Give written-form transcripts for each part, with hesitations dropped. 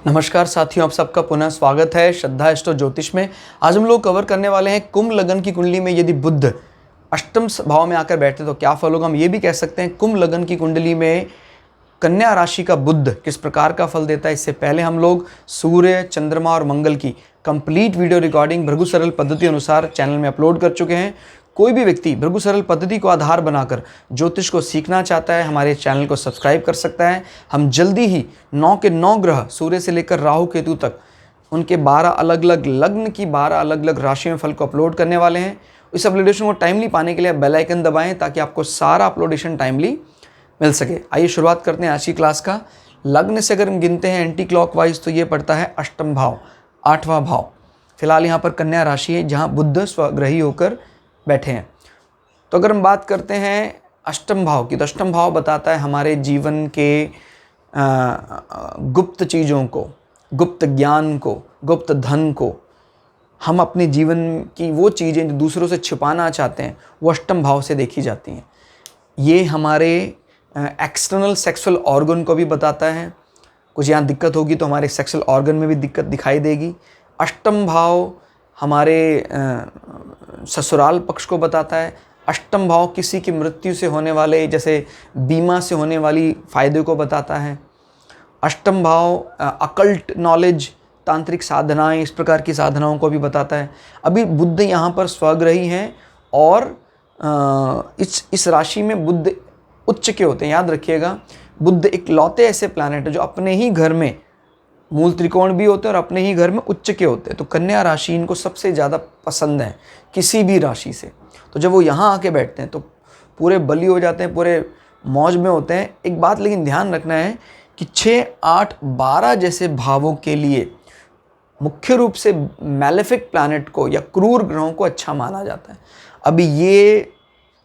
नमस्कार साथियों, आप सबका पुनः स्वागत है श्रद्धा एस्ट्रो ज्योतिष में। आज हम लोग कवर करने वाले हैं कुंभ लगन की कुंडली में यदि बुध अष्टम भाव में आकर बैठे तो क्या फल होगा। हम ये भी कह सकते हैं कुंभ लगन की कुंडली में कन्या राशि का बुध किस प्रकार का फल देता है। इससे पहले हम लोग सूर्य, चंद्रमा और मंगल की कंप्लीट वीडियो रिकॉर्डिंग भृगु सरल पद्धति अनुसार चैनल में अपलोड कर चुके हैं। कोई भी व्यक्ति भृगु सरल पद्धति को आधार बनाकर ज्योतिष को सीखना चाहता है, हमारे चैनल को सब्सक्राइब कर सकता है। हम जल्दी ही 9 के 9 ग्रह सूर्य से लेकर राहु केतु तक उनके 12 अलग अलग लग्न की 12 अलग अलग राशियों में फल को अपलोड करने वाले हैं। इस अपलोडेशन को टाइमली पाने के लिए बेल आइकन दबाएं ताकि आपको सारा अपलोडेशन टाइमली मिल सके। आइए शुरुआत करते हैं आज की क्लास का। लग्न से अगर हम गिनते हैं एंटी क्लॉकवाइज तो ये पड़ता है अष्टम भाव, 8वां भाव। फिलहाल यहाँ पर कन्या राशि है जहाँ बुध स्वग्रही होकर बैठे हैं। तो अगर हम बात करते हैं अष्टम भाव की तो अष्टम भाव बताता है हमारे जीवन के गुप्त चीज़ों को, गुप्त ज्ञान को, गुप्त धन को। हम अपने जीवन की वो चीज़ें जो दूसरों से छिपाना चाहते हैं वो अष्टम भाव से देखी जाती हैं। ये हमारे एक्सटर्नल सेक्सुअल ऑर्गन को भी बताता है। कुछ यहाँ दिक्कत होगी तो हमारे सेक्सुअल ऑर्गन में भी दिक्कत दिखाई देगी। अष्टम भाव हमारे ससुराल पक्ष को बताता है। अष्टम भाव किसी की मृत्यु से होने वाले जैसे बीमा से होने वाली फ़ायदे को बताता है। अष्टम भाव अकल्ट नॉलेज, तांत्रिक साधनाएं, इस प्रकार की साधनाओं को भी बताता है। अभी बुध यहाँ पर स्वग्रही हैं और इस राशि में बुध उच्च के होते हैं। याद रखिएगा, बुध एक लौते ऐसे प्लैनेट है जो अपने ही घर में मूल त्रिकोण भी होते हैं और अपने ही घर में उच्च के होते हैं। तो कन्या राशि इनको सबसे ज़्यादा पसंद है किसी भी राशि से। तो जब वो यहाँ आके बैठते हैं तो पूरे बली हो जाते हैं, पूरे मौज में होते हैं। एक बात लेकिन ध्यान रखना है कि 6, 8, 12 जैसे भावों के लिए मुख्य रूप से मैलेफिक प्लैनेट को या क्रूर ग्रहों को अच्छा माना जाता है। अभी ये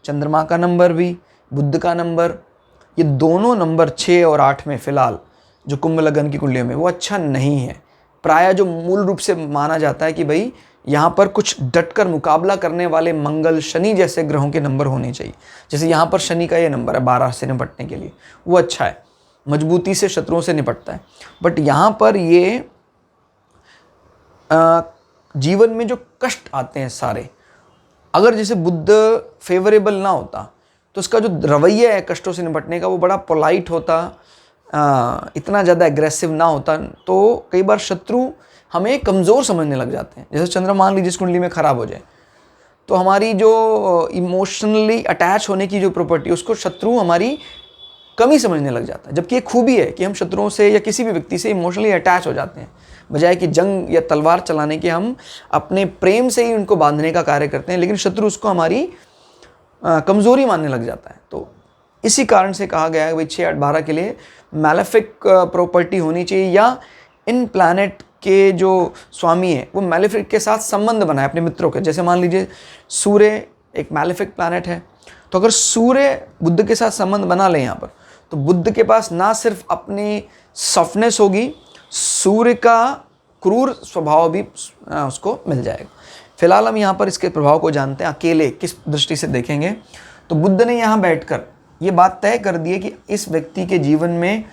चंद्रमा का नंबर भी, बुध का नंबर, ये दोनों नंबर 6 और 8 में फ़िलहाल जो कुंभ लगन की कुंडलियों में वो अच्छा नहीं है। प्रायः जो मूल रूप से माना जाता है कि भाई यहाँ पर कुछ डटकर मुकाबला करने वाले मंगल, शनि जैसे ग्रहों के नंबर होने चाहिए। जैसे यहाँ पर शनि का ये नंबर है 12 से निपटने के लिए, वो अच्छा है, मजबूती से शत्रुओं से निपटता है। बट यहाँ पर ये जीवन में जो कष्ट आते हैं सारे, अगर जैसे बुध फेवरेबल ना होता तो उसका जो रवैया है कष्टों से निपटने का वो बड़ा पोलाइट होता, इतना ज़्यादा एग्रेसिव ना होता, तो कई बार शत्रु हमें कमज़ोर समझने लग जाते हैं। जैसे चंद्रमा मान लीजिए इस कुंडली में ख़राब हो जाए तो हमारी जो इमोशनली अटैच होने की जो प्रॉपर्टी उसको शत्रु हमारी कमी समझने लग जाता है। जबकि ये खूबी है कि हम शत्रुओं से या किसी भी व्यक्ति से इमोशनली अटैच हो जाते हैं। बजाय कि जंग या तलवार चलाने के हम अपने प्रेम से ही उनको बांधने का कार्य करते हैं, लेकिन शत्रु उसको हमारी कमज़ोरी मानने लग जाता है। तो इसी कारण से कहा गया है भाई 6, 8, 12 के लिए मैलेफिक प्रॉपर्टी होनी चाहिए या इन प्लैनेट के जो स्वामी है वो मैलेफिक के साथ संबंध बनाए अपने मित्रों के। जैसे मान लीजिए सूर्य एक मैलेफिक प्लैनेट है, तो अगर सूर्य बुध के साथ संबंध बना ले यहाँ पर तो बुध के पास ना सिर्फ अपनी सॉफ्टनेस होगी, सूर्य का क्रूर स्वभाव भी उसको मिल जाएगा। फिलहाल हम यहाँ पर इसके प्रभाव को जानते हैं। अकेले किस दृष्टि से देखेंगे तो बुध ने यहाँ बैठकर ये बात तय कर दी है कि इस व्यक्ति के जीवन में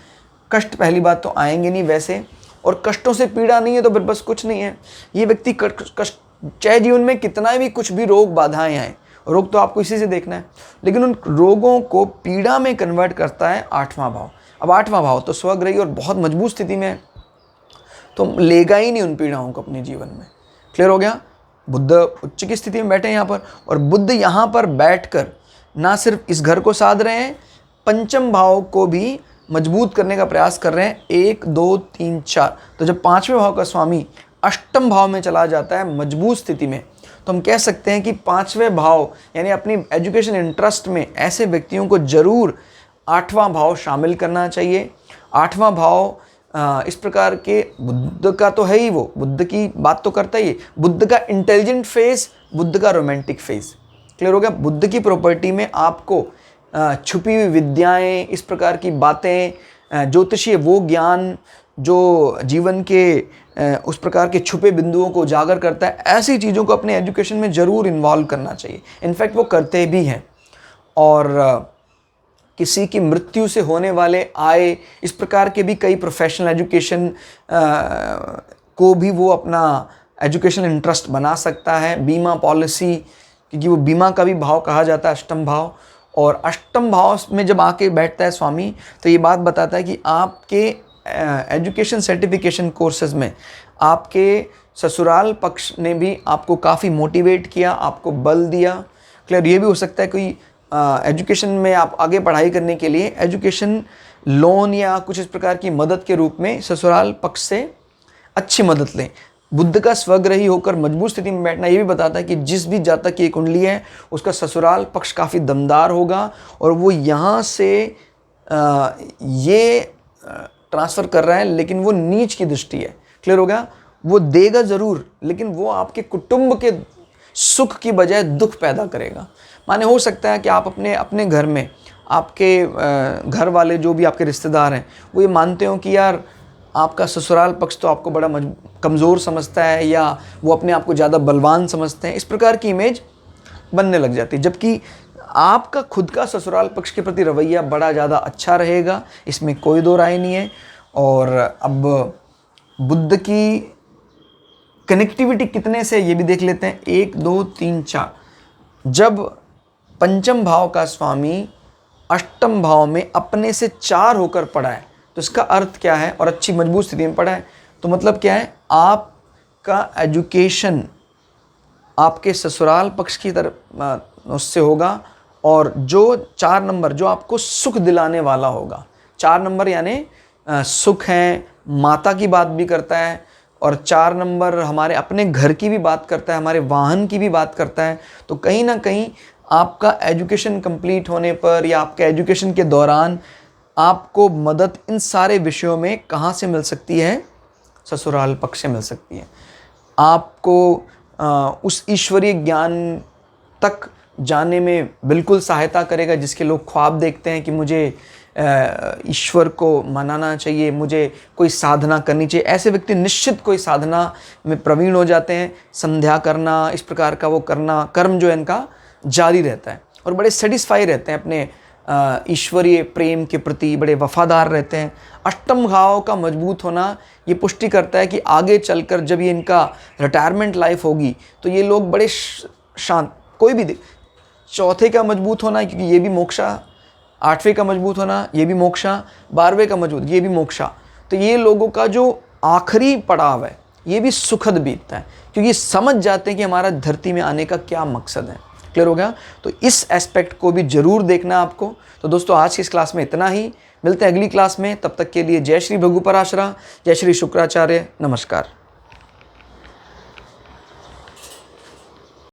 कष्ट पहली बात तो आएंगे नहीं वैसे, और कष्टों से पीड़ा नहीं है तो फिर बस कुछ नहीं है। ये व्यक्ति कष्ट चाहे जीवन में कितना भी कुछ भी रोग बाधाएं आए, रोग तो आपको इसी से देखना है, लेकिन उन रोगों को पीड़ा में कन्वर्ट करता है 8वां भाव। अब 8वां भाव तो स्वग्रही और बहुत मजबूत स्थिति में है तो लेगा ही नहीं उन पीड़ाओं को अपने जीवन में। क्लियर हो गया। बुध उच्च की स्थिति में बैठे हैं यहाँ पर, और बुध यहाँ पर बैठकर ना सिर्फ इस घर को साध रहे हैं, पंचम भाव को भी मजबूत करने का प्रयास कर रहे हैं। 1, 2, 3, 4। तो जब 5वें भाव का स्वामी अष्टम भाव में चला जाता है मजबूत स्थिति में, तो हम कह सकते हैं कि 5वें भाव यानी अपनी एजुकेशन इंटरेस्ट में ऐसे व्यक्तियों को जरूर 8वां भाव शामिल करना चाहिए। 8वां भाव इस प्रकार के बुद्ध का तो है ही, वो बुद्ध की बात तो करता ही है। बुद्ध का इंटेलिजेंट फेज, बुद्ध का रोमांटिक फेज। क्लियर हो गया। बुद्ध की प्रॉपर्टी में आपको छुपी हुई विद्याएं, इस प्रकार की बातें, ज्योतिषीय वो ज्ञान जो जीवन के उस प्रकार के छुपे बिंदुओं को उजागर करता है, ऐसी चीज़ों को अपने एजुकेशन में ज़रूर इन्वॉल्व करना चाहिए। इनफैक्ट वो करते भी हैं। और किसी की मृत्यु से होने वाले आय, इस प्रकार के भी कई प्रोफेशनल एजुकेशन को भी वो अपना एजुकेशनल इंटरेस्ट बना सकता है। बीमा पॉलिसी, क्योंकि वो बीमा का भी भाव कहा जाता है अष्टम भाव, और अष्टम भाव में जब आके बैठता है स्वामी तो ये बात बताता है कि आपके एजुकेशन सर्टिफिकेशन कोर्सेज में आपके ससुराल पक्ष ने भी आपको काफ़ी मोटिवेट किया, आपको बल दिया। क्लियर, ये भी हो सकता है कोई एजुकेशन में आप आगे पढ़ाई करने के लिए एजुकेशन लोन या कुछ इस प्रकार की मदद के रूप में ससुराल पक्ष से अच्छी मदद लें। बुद्ध का स्वग्रही होकर मजबूत स्थिति में बैठना ये भी बताता है कि जिस भी जातक की कुंडली है उसका ससुराल पक्ष काफ़ी दमदार होगा, और वो यहाँ से ये ट्रांसफ़र कर रहा है, लेकिन वो नीच की दृष्टि है। क्लियर हो गया? वो देगा ज़रूर, लेकिन वो आपके कुटुंब के सुख की बजाय दुख पैदा करेगा। माने हो सकता है कि आप अपने घर में आपके घर वाले जो भी आपके रिश्तेदार हैं वो ये मानते हो कि यार आपका ससुराल पक्ष तो आपको बड़ा कमज़ोर समझता है, या वो अपने आप को ज़्यादा बलवान समझते हैं। इस प्रकार की इमेज बनने लग जाती है, जबकि आपका खुद का ससुराल पक्ष के प्रति रवैया बड़ा ज़्यादा अच्छा रहेगा, इसमें कोई दो राय नहीं है। और अब बुद्ध की कनेक्टिविटी कितने से ये भी देख लेते हैं, 1 2 3 4। जब पंचम भाव का स्वामी अष्टम भाव में अपने से 4 होकर पड़ा है तो इसका अर्थ क्या है, और अच्छी मजबूत स्थिति में पड़ा है तो मतलब क्या है, आपका एजुकेशन आपके ससुराल पक्ष की तरफ उससे होगा, और जो 4 नंबर जो आपको सुख दिलाने वाला होगा, 4 नंबर यानी सुख है, माता की बात भी करता है, और 4 नंबर हमारे अपने घर की भी बात करता है, हमारे वाहन की भी बात करता है। तो कहीं ना कहीं आपका एजुकेशन कंप्लीट होने पर या आपके एजुकेशन के दौरान आपको मदद इन सारे विषयों में कहाँ से मिल सकती है, ससुराल पक्ष से मिल सकती है। आपको उस ईश्वरीय ज्ञान तक जाने में बिल्कुल सहायता करेगा जिसके लोग ख्वाब देखते हैं कि मुझे ईश्वर को मनाना चाहिए, मुझे कोई साधना करनी चाहिए। ऐसे व्यक्ति निश्चित कोई साधना में प्रवीण हो जाते हैं। संध्या करना, इस प्रकार का वो करना, कर्म जो है इनका जारी रहता है, और बड़े सेटिस्फाई रहते हैं अपने ईश्वरीय प्रेम के प्रति, बड़े वफादार रहते हैं। अष्टम भाव का मजबूत होना ये पुष्टि करता है कि आगे चलकर जब ये इनका रिटायरमेंट लाइफ होगी तो ये लोग बड़े शांत, कोई भी चौथे का मजबूत होना, क्योंकि ये भी मोक्षा, 8वें का मजबूत होना ये भी मोक्षा, 12वें का मजबूत ये भी मोक्षा। तो ये लोगों का जो आखिरी पड़ाव है ये भी सुखद बीतता है, क्योंकि समझ जाते हैं कि हमारा धरती में आने का क्या मकसद है। क्लियर हो गया? तो इस एस्पेक्ट को भी जरूर देखना आपको। तो दोस्तों आज की इस क्लास में इतना ही, मिलते हैं अगली क्लास में। तब तक के लिए जय श्री भृगु पराशरा, जय श्री शुक्राचार्य, नमस्कार।